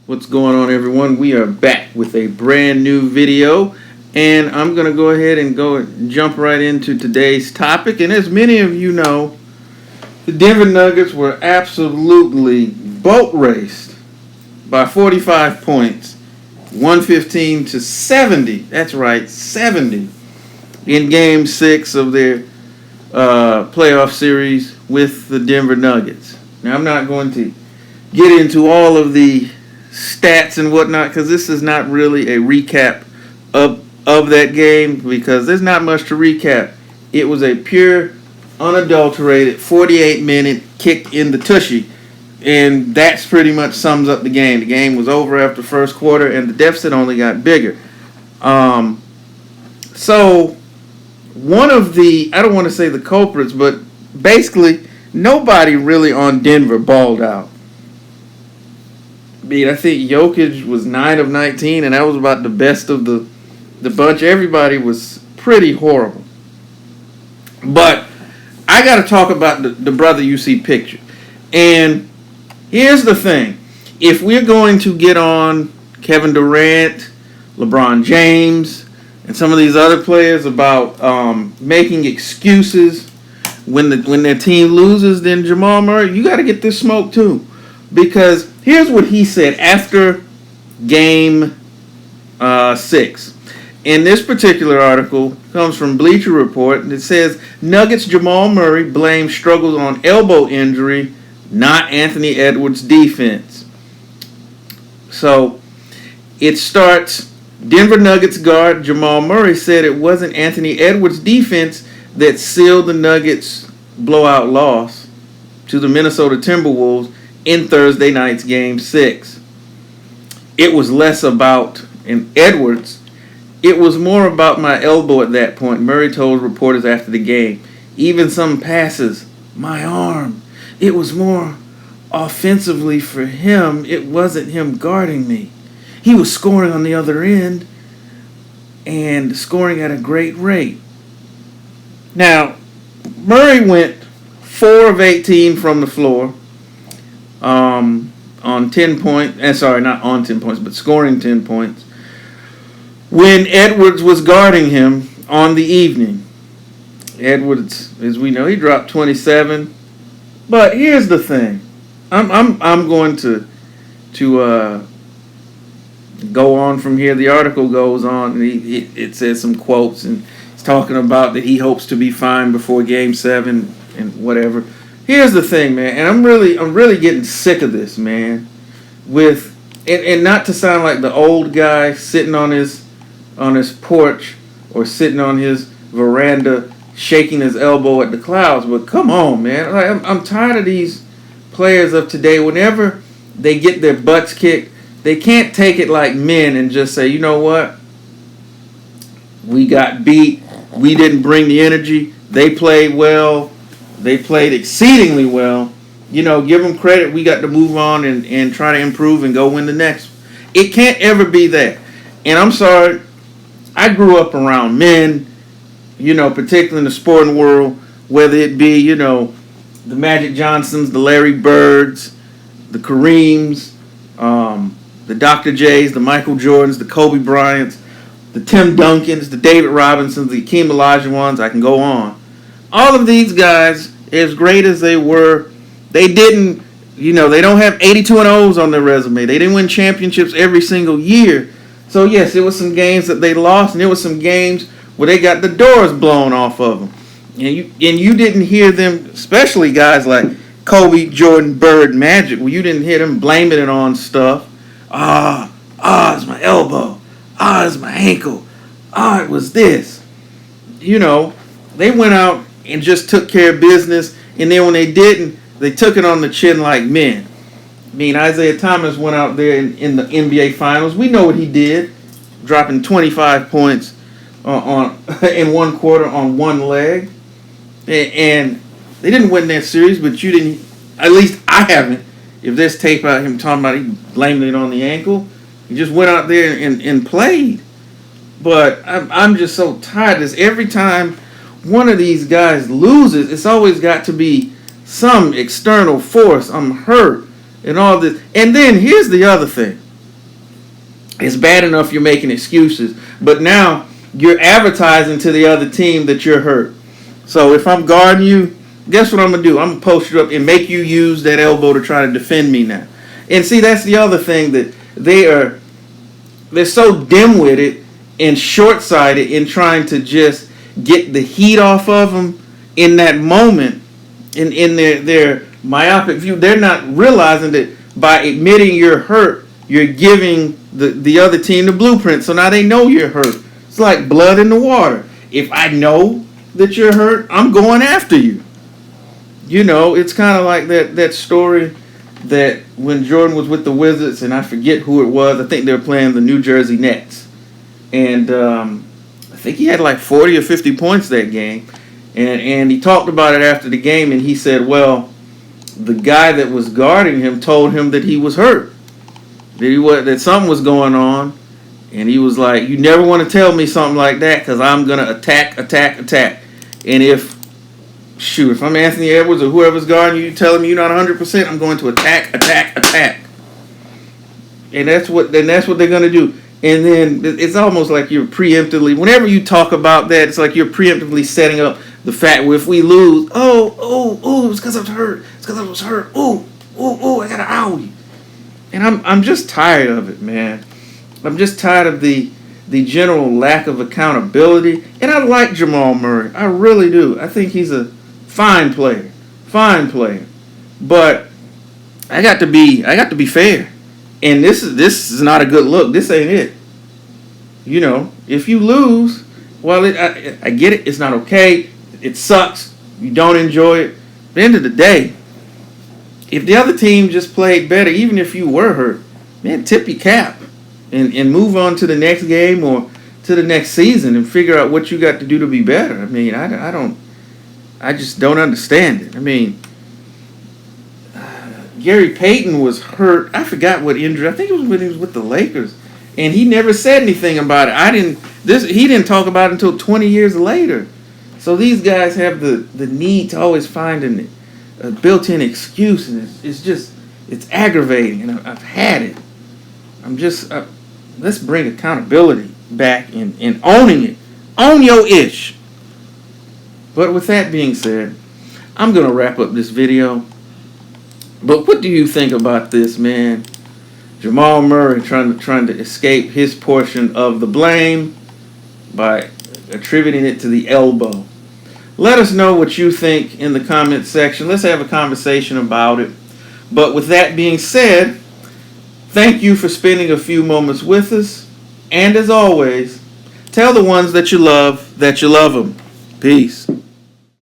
What's going on, everyone? We are back with a brand new video, and I'm going to go ahead and jump right into today's topic. And as many of you know, the Denver Nuggets were absolutely boat raced by 45 points, 115 to 70. That's right, 70 in Game 6 of their playoff series with the Denver Nuggets. Now, I'm not going to get into all of the stats and whatnot because this is not really a recap of that game because there's not much to recap. It was a pure, unadulterated 48-minute kick in the tushy, and that's pretty much sums up the game. The game was over after the first quarter, and the deficit only got bigger. So one of the, I don't want to say the culprits, but basically nobody really on Denver balled out. I think Jokic was 9 of 19, and that was about the best of the bunch. Everybody was pretty horrible. But I got to talk about the brother you see pictured. And here's the thing. If we're going to get on Kevin Durant, LeBron James, and some of these other players about making excuses when their team loses, then Jamal Murray, you got to get this smoke too. Because here's what he said after Game 6. In this particular article, comes from Bleacher Report, and it says, Nuggets Jamal Murray blames struggles on elbow injury, not Anthony Edwards' defense. So, it starts, Denver Nuggets guard Jamal Murray said it wasn't Anthony Edwards' defense that sealed the Nuggets' blowout loss to the Minnesota Timberwolves in Thursday night's Game 6. It was less about Edwards. It was more about my elbow at that point, Murray told reporters after the game. Even some passes, my arm. It was more offensively for him. It wasn't him guarding me. He was scoring on the other end and scoring at a great rate. Now, Murray went 4 of 18 from the floor. On 10 points, not on 10 points, but scoring 10 points, when Edwards was guarding him on the evening. Edwards, as we know, he dropped 27. But here's the thing. I'm going to go on from here. The article goes on, and it says some quotes, and it's talking about that he hopes to be fine before Game 7 and whatever. Here's the thing, man, and I'm really getting sick of this, man. And not to sound like the old guy sitting on his porch or sitting on his veranda shaking his elbow at the clouds, but come on, man. Like, I'm tired of these players of today. Whenever they get their butts kicked, they can't take it like men and just say, you know what? We got beat. We didn't bring the energy. They played well. They played exceedingly well. You know, give them credit. We got to move on and try to improve and go win the next. It can't ever be that. And I'm sorry, I grew up around men, you know, particularly in the sporting world, whether it be, you know, the Magic Johnsons, the Larry Birds, the Kareems, the Dr. J's, the Michael Jordans, the Kobe Bryants, the Tim Duncans, the David Robinsons, the Akeem Olajuwons. I can go on. All of these guys, as great as they were, they didn't, you know, they don't have 82-0s on their resume. They didn't win championships every single year. So, yes, there was some games that they lost, and there was some games where they got the doors blown off of them. And you didn't hear them, especially guys like Kobe, Jordan, Bird, Magic, where you didn't hear them blaming it on stuff. It's my elbow. It's my ankle. It was this. You know, they went out and just took care of business, and then when they didn't, they took it on the chin like men. I mean, Isaiah Thomas went out there in the NBA Finals. We know what he did, dropping 25 points on in one quarter on one leg. And they didn't win that series, but you didn't, at least I haven't. If there's tape out him talking about he blaming it on the ankle, he just went out there and played. But I'm just so tired of this. Every time one of these guys loses, it's always got to be some external force. I'm hurt and all this. And then here's the other thing. It's bad enough you're making excuses, but now you're advertising to the other team that you're hurt. So if I'm guarding you, guess what I'm going to do? I'm going to post you up and make you use that elbow to try to defend me now. And see, that's the other thing, that they're so dim-witted and short-sighted in trying to just get the heat off of them in that moment, in their myopic view. They're not realizing that by admitting you're hurt, you're giving the other team the blueprint. So now they know you're hurt. It's like blood in the water. If I know that you're hurt, I'm going after you. You know, it's kind of like that story that when Jordan was with the Wizards, and I forget who it was. I think they were playing the New Jersey Nets. And I think he had like 40 or 50 points that game. And he talked about it after the game, and he said, well, the guy that was guarding him told him that he was hurt, that something was going on. And he was like, you never want to tell me something like that, because I'm going to attack. And if I'm Anthony Edwards or whoever's guarding you, telling me you're not 100%, I'm going to attack. And that's what they're going to do. And then it's almost like you're preemptively, whenever you talk about that, it's like you're preemptively setting up the fact where if we lose, it's because I was hurt. It's because I was hurt. I got to owl you. And I'm just tired of it, man. I'm just tired of the general lack of accountability. And I like Jamal Murray. I really do. I think he's a fine player. But I got to be fair. And this is not a good look. This ain't it. You know, if you lose, well, I get it. It's not okay. It sucks. You don't enjoy it. At the end of the day, if the other team just played better, even if you were hurt, man, tip your cap and move on to the next game or to the next season and figure out what you got to do to be better. I mean, I just don't understand it. I mean, Gary Payton was hurt. I forgot what injury. I think it was when he was with the Lakers, and he never said anything about it. He didn't talk about it until 20 years later. So these guys have the need to always find a built-in excuse, and it's aggravating, and I've had it. Let's bring accountability back and owning it. Own your ish. But with that being said, I'm going to wrap up this video. But what do you think about this, man? Jamal Murray trying to escape his portion of the blame by attributing it to the elbow. Let us know what you think in the comment section. Let's have a conversation about it. But with that being said, thank you for spending a few moments with us. And as always, tell the ones that you love them. Peace.